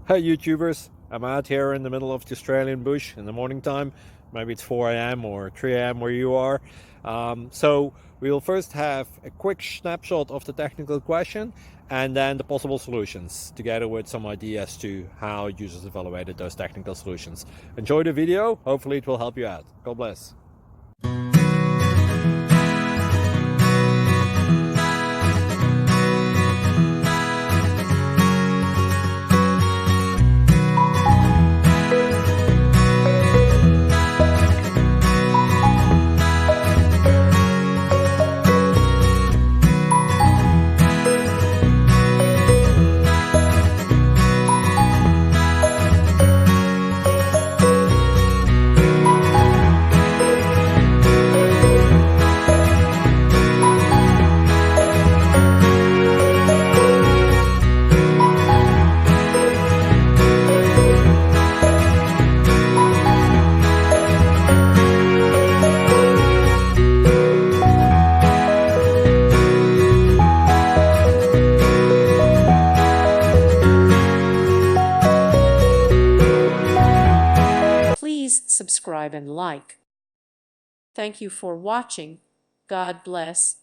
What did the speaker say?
Hey YouTubers, I'm out here in the middle of the Australian bush in the morning time. Maybe it's 4 a.m. or 3 a.m. where you are. So we'll first have a quick snapshot of the technical question and then the possible solutions, together with some ideas to how users evaluated those technical solutions. Enjoy the video, hopefully it will help you out. God bless. Please subscribe and like. Thank you for watching. God bless.